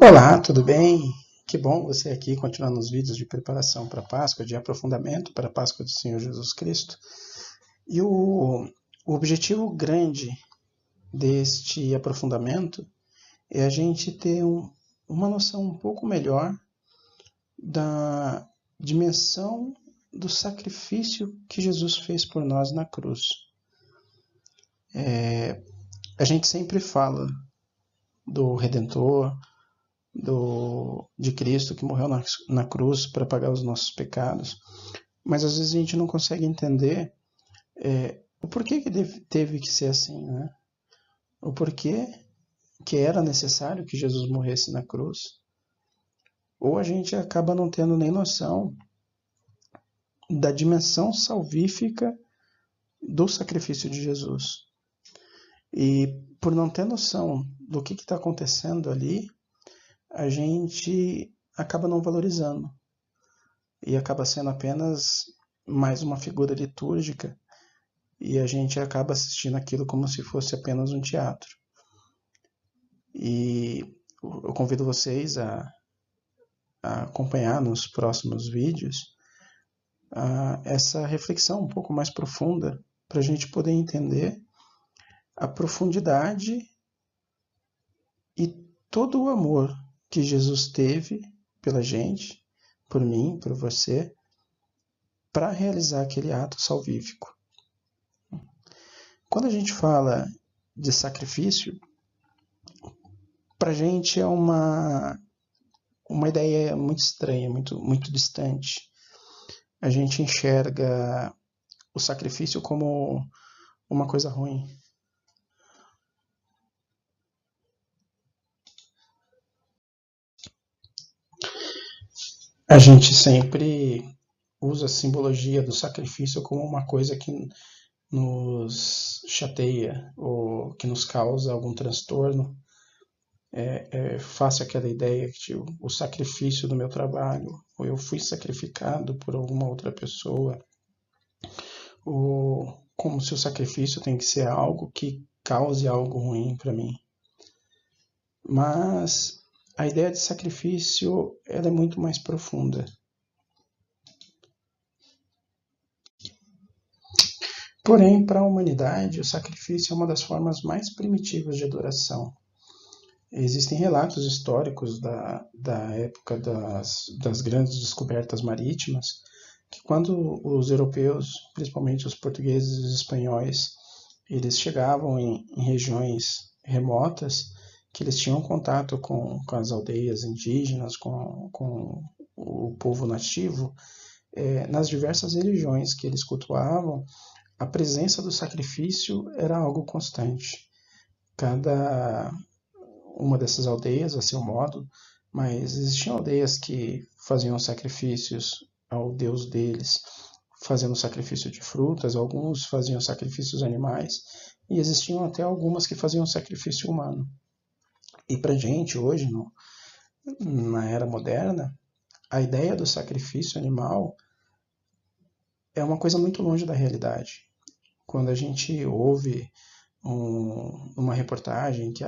Olá, tudo bem? Que bom você aqui continuando os vídeos de preparação para a Páscoa, de aprofundamento para a Páscoa do Senhor Jesus Cristo. E o objetivo grande deste aprofundamento é a gente ter uma noção um pouco melhor da dimensão do sacrifício que Jesus fez por nós na cruz. A gente sempre fala do Redentor, de Cristo que morreu na cruz para pagar os nossos pecados, mas às vezes a gente não consegue entender o porquê que teve que ser assim, né? O porquê que era necessário que Jesus morresse na cruz. Ou a gente acaba não tendo nem noção da dimensão salvífica do sacrifício de Jesus. E por não ter noção do que está acontecendo ali, a gente acaba não valorizando e acaba sendo apenas mais uma figura litúrgica e a gente acaba assistindo aquilo como se fosse apenas um teatro. E eu convido vocês a acompanhar nos próximos vídeos essa reflexão um pouco mais profunda para a gente poder entender a profundidade e todo o amor que Jesus teve pela gente, por mim, por você, para realizar aquele ato salvífico. Quando a gente fala de sacrifício, para a gente é uma ideia muito estranha, muito distante. A gente enxerga o sacrifício como uma coisa ruim. A gente sempre usa a simbologia do sacrifício como uma coisa que nos chateia ou que nos causa algum transtorno. É fácil aquela ideia que tipo, o sacrifício do meu trabalho, ou eu fui sacrificado por alguma outra pessoa, ou como se o sacrifício tem que ser algo que cause algo ruim para mim. Mas a ideia de sacrifício ela é muito mais profunda. Porém, para a humanidade, o sacrifício é uma das formas mais primitivas de adoração. Existem relatos históricos da época das grandes descobertas marítimas, que quando os europeus, principalmente os portugueses e os espanhóis, eles chegavam em regiões remotas, que eles tinham contato com as aldeias indígenas, com o povo nativo, nas diversas religiões que eles cultuavam, a presença do sacrifício era algo constante. Cada uma dessas aldeias, a seu modo, mas existiam aldeias que faziam sacrifícios ao deus deles, fazendo sacrifício de frutas, alguns faziam sacrifícios animais, e existiam até algumas que faziam sacrifício humano. E para a gente, hoje, na era moderna, a ideia do sacrifício animal é uma coisa muito longe da realidade. Quando a gente ouve uma reportagem que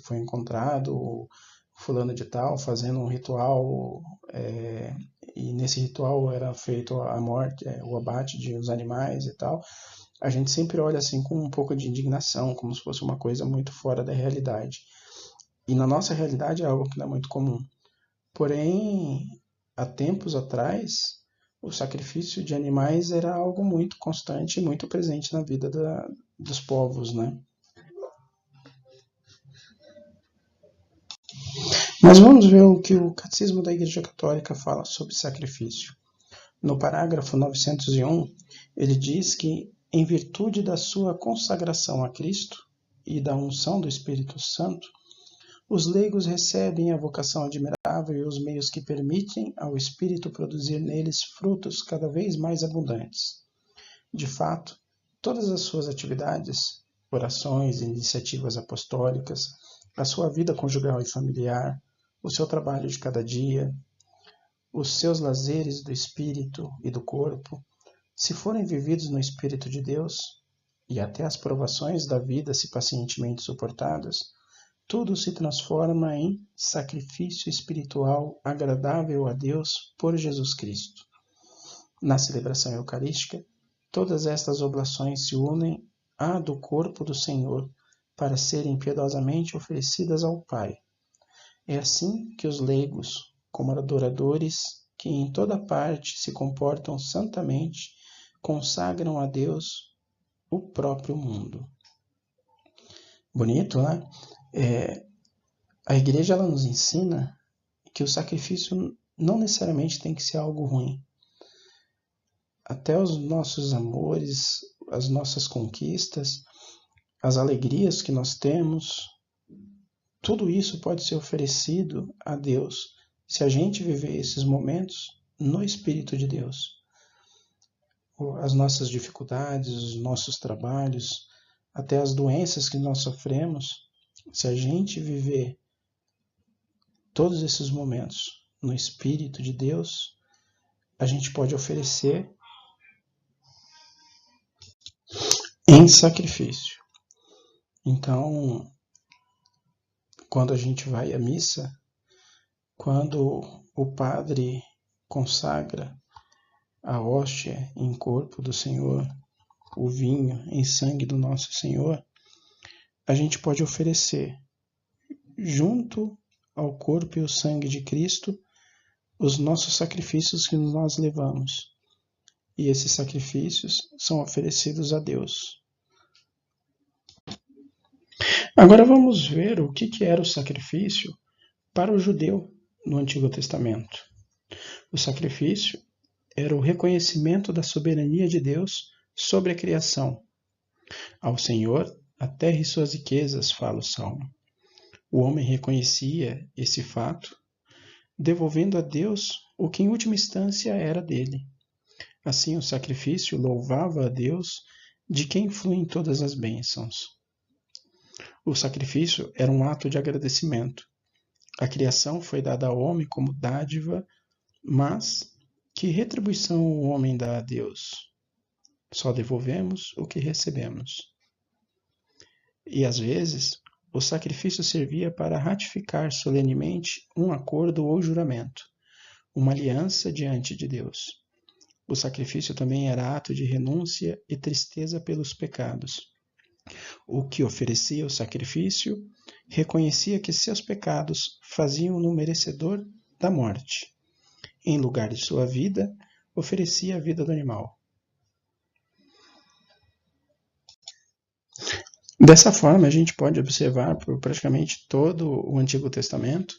foi encontrado fulano de tal fazendo um ritual e nesse ritual era feito a morte, o abate de uns animais e tal, a gente sempre olha assim com um pouco de indignação, como se fosse uma coisa muito fora da realidade. E na nossa realidade é algo que não é muito comum. Porém, há tempos atrás, o sacrifício de animais era algo muito constante e muito presente na vida dos povos, né? Mas vamos ver o que o Catecismo da Igreja Católica fala sobre sacrifício. No parágrafo 901, ele diz que, em virtude da sua consagração a Cristo e da unção do Espírito Santo, os leigos recebem a vocação admirável e os meios que permitem ao Espírito produzir neles frutos cada vez mais abundantes. De fato, todas as suas atividades, orações e iniciativas apostólicas, a sua vida conjugal e familiar, o seu trabalho de cada dia, os seus lazeres do espírito e do corpo, se forem vividos no Espírito de Deus, e até as provações da vida se pacientemente suportadas, tudo se transforma em sacrifício espiritual agradável a Deus por Jesus Cristo. Na celebração eucarística, todas estas oblações se unem à do corpo do Senhor para serem piedosamente oferecidas ao Pai. É assim que os leigos, como adoradores que em toda parte se comportam santamente, consagram a Deus o próprio mundo. Bonito, né? A igreja ela nos ensina que o sacrifício não necessariamente tem que ser algo ruim. Até os nossos amores, as nossas conquistas, as alegrias que nós temos, tudo isso pode ser oferecido a Deus se a gente viver esses momentos no Espírito de Deus. As nossas dificuldades, os nossos trabalhos, até as doenças que nós sofremos, se a gente viver todos esses momentos no Espírito de Deus, a gente pode oferecer em sacrifício. Então, quando a gente vai à missa, quando o padre consagra a hóstia em corpo do Senhor, o vinho em sangue do nosso Senhor, a gente pode oferecer, junto ao corpo e o sangue de Cristo, os nossos sacrifícios que nós levamos. E esses sacrifícios são oferecidos a Deus. Agora vamos ver o que era o sacrifício para o judeu no Antigo Testamento. O sacrifício era o reconhecimento da soberania de Deus sobre a criação. Ao Senhor, a terra e suas riquezas, fala o Salmo. O homem reconhecia esse fato, devolvendo a Deus o que em última instância era dele. Assim, o sacrifício louvava a Deus, de quem fluem todas as bênçãos. O sacrifício era um ato de agradecimento. A criação foi dada ao homem como dádiva, mas que retribuição o homem dá a Deus? Só devolvemos o que recebemos. E às vezes, o sacrifício servia para ratificar solenemente um acordo ou juramento, uma aliança diante de Deus. O sacrifício também era ato de renúncia e tristeza pelos pecados. O que oferecia o sacrifício reconhecia que seus pecados faziam-no merecedor da morte. Em lugar de sua vida, oferecia a vida do animal. Dessa forma, a gente pode observar por praticamente todo o Antigo Testamento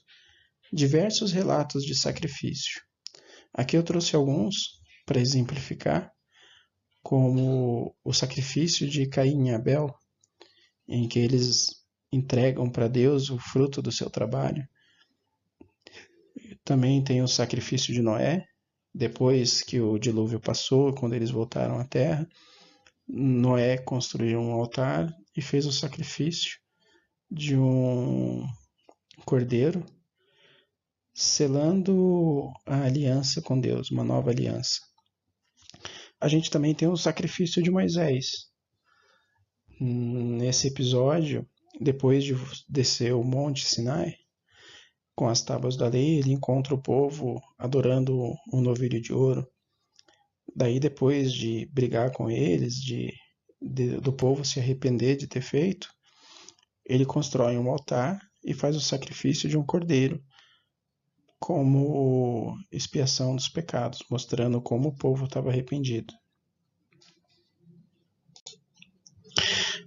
diversos relatos de sacrifício. Aqui eu trouxe alguns para exemplificar, como o sacrifício de Caim e Abel, em que eles entregam para Deus o fruto do seu trabalho. Também tem o sacrifício de Noé, depois que o dilúvio passou, quando eles voltaram à terra, Noé construiu um altar e fez o sacrifício de um cordeiro, selando a aliança com Deus, uma nova aliança. A gente também tem o sacrifício de Moisés. Nesse episódio, depois de descer o Monte Sinai, com as tábuas da lei, ele encontra o povo adorando um novilho de ouro. Daí, depois de brigar com eles, do povo se arrepender de ter feito, ele constrói um altar e faz o sacrifício de um cordeiro como expiação dos pecados, mostrando como o povo estava arrependido.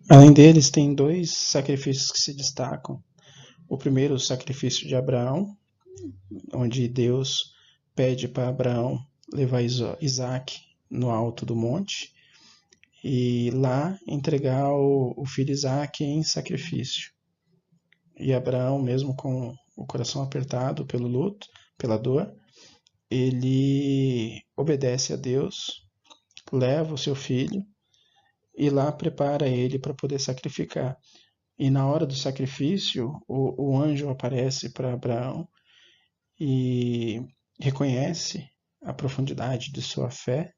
Além deles, tem dois sacrifícios que se destacam. O primeiro, o sacrifício de Abraão, onde Deus pede para Abraão levar Isaac no alto do monte e lá entregar o filho Isaac em sacrifício. E Abraão, mesmo com o coração apertado pelo luto, pela dor, ele obedece a Deus, leva o seu filho e lá prepara ele para poder sacrificar. E na hora do sacrifício, o anjo aparece para Abraão e reconhece a profundidade de sua fé,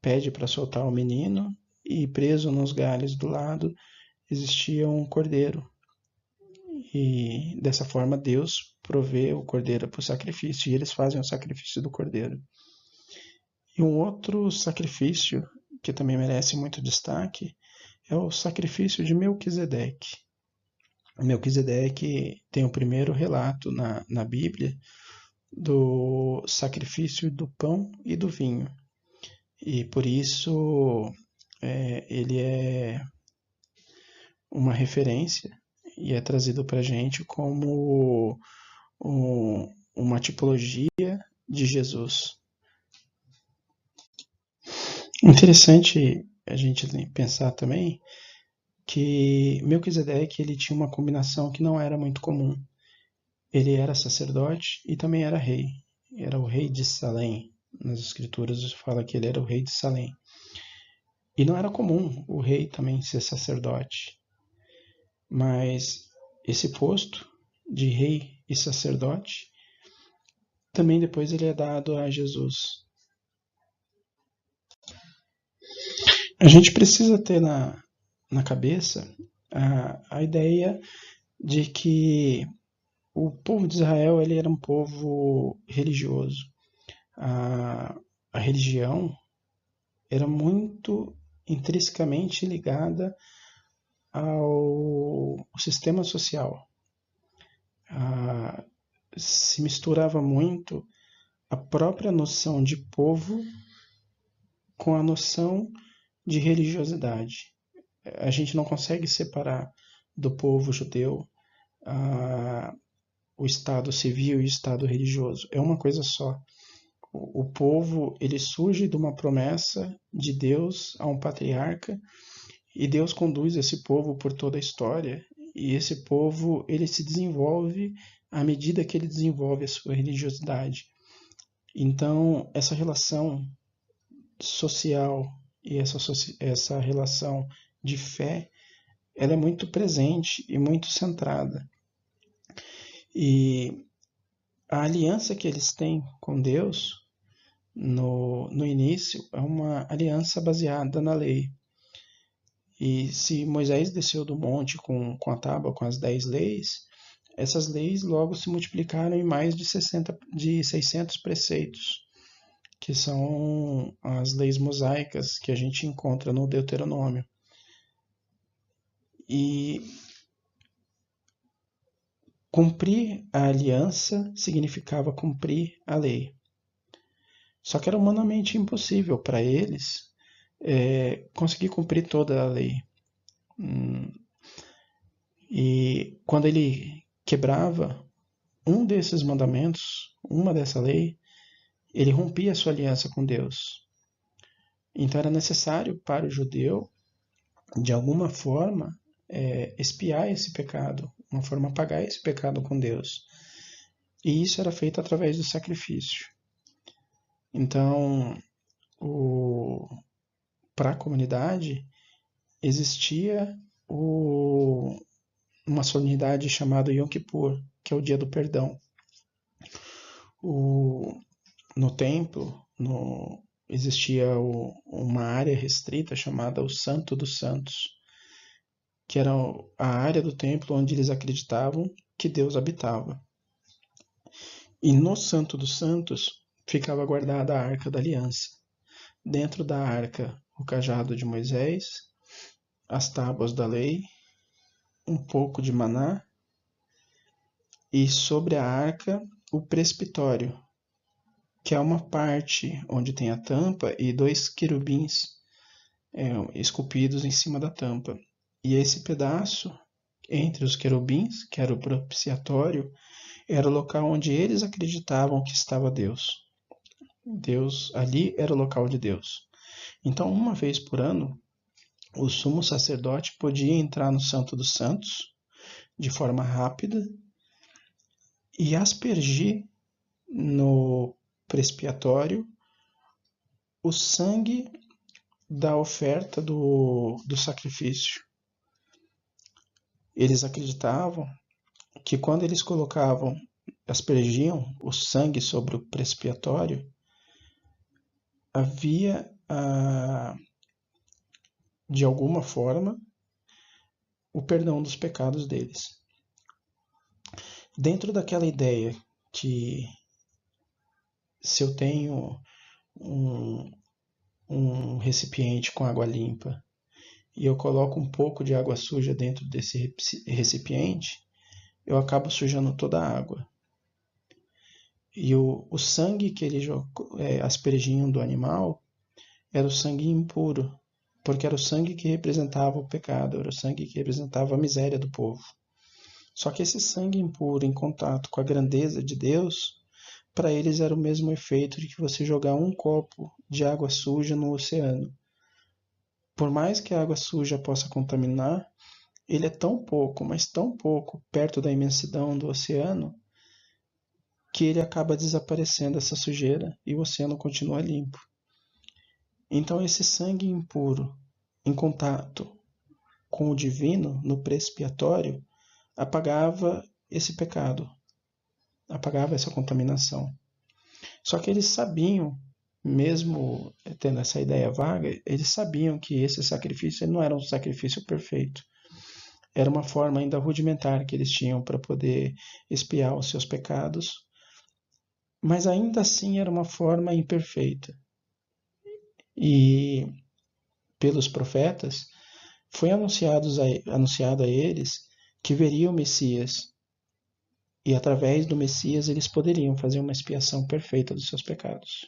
pede para soltar o menino e preso nos galhos do lado existia um cordeiro. E dessa forma Deus provê o cordeiro para o sacrifício e eles fazem o sacrifício do cordeiro. E um outro sacrifício que também merece muito destaque é o sacrifício de Melquisedeque. Melquisedeque tem o primeiro relato na Bíblia do sacrifício do pão e do vinho. E por isso ele é uma referência e é trazido para a gente como uma tipologia de Jesus. Interessante a gente pensar também que Melquisedeque ele tinha uma combinação que não era muito comum. Ele era sacerdote e também era rei. Era o rei de Salém. Nas escrituras fala que ele era o rei de Salém. E não era comum o rei também ser sacerdote. Mas esse posto de rei e sacerdote também depois ele é dado a Jesus. A gente precisa ter na cabeça a ideia de que o povo de Israel ele era um povo religioso. A religião era muito intrinsecamente ligada ao sistema social. Se misturava muito a própria noção de povo com a noção de religiosidade. A gente não consegue separar do povo judeu o estado civil e o estado religioso. É uma coisa só. O povo ele surge de uma promessa de Deus a um patriarca e Deus conduz esse povo por toda a história e esse povo ele se desenvolve à medida que ele desenvolve a sua religiosidade. Então essa relação social e essa relação de fé ela é muito presente e muito centrada. E a aliança que eles têm com Deus no início é uma aliança baseada na lei. E se Moisés desceu do monte com a tábua, com as 10 leis, essas leis logo se multiplicaram em mais de 600 preceitos, que são as leis mosaicas que a gente encontra no Deuteronômio. E cumprir a aliança significava cumprir a lei. Só que era humanamente impossível para eles conseguir cumprir toda a lei. E quando ele quebrava um desses mandamentos, uma dessa lei, ele rompia a sua aliança com Deus. Então era necessário para o judeu, de alguma forma, expiar esse pecado, uma forma pagar esse pecado com Deus. E isso era feito através do sacrifício. Então, para a comunidade, existia uma solenidade chamada Yom Kippur, que é o dia do perdão. No templo, existia uma área restrita chamada o Santo dos Santos, que era a área do templo onde eles acreditavam que Deus habitava. E no Santo dos Santos ficava guardada a Arca da Aliança. Dentro da arca, o cajado de Moisés, as tábuas da lei, um pouco de maná, e sobre a arca, o presbitório, que é uma parte onde tem a tampa e 2 querubins esculpidos em cima da tampa. E esse pedaço, entre os querubins, que era o propiciatório, era o local onde eles acreditavam que estava Deus. Deus ali era o local de Deus. Então, uma vez por ano, o sumo sacerdote podia entrar no Santo dos Santos de forma rápida e aspergir no presbitório o sangue da oferta do sacrifício. Eles acreditavam que quando eles aspergiam o sangue sobre o presbitório, havia, de alguma forma, o perdão dos pecados deles. Dentro daquela ideia que se eu tenho um, um recipiente com água limpa e eu coloco um pouco de água suja dentro desse recipiente, eu acabo sujando toda a água. E o sangue que eles aspergiam do animal era o sangue impuro, porque era o sangue que representava o pecado, era o sangue que representava a miséria do povo. Só que esse sangue impuro em contato com a grandeza de Deus, para eles era o mesmo efeito de que você jogar um copo de água suja no oceano. Por mais que a água suja possa contaminar, ele é tão pouco, mas tão pouco, perto da imensidão do oceano, que ele acaba desaparecendo essa sujeira e o oceano continua limpo. Então esse sangue impuro, em contato com o divino, no pré-expiatório, apagava esse pecado, apagava essa contaminação. Só que eles sabiam, mesmo tendo essa ideia vaga, eles sabiam que esse sacrifício não era um sacrifício perfeito. Era uma forma ainda rudimentar que eles tinham para poder expiar os seus pecados, mas ainda assim era uma forma imperfeita. E pelos profetas foi anunciado a eles que veria o Messias, e através do Messias eles poderiam fazer uma expiação perfeita dos seus pecados.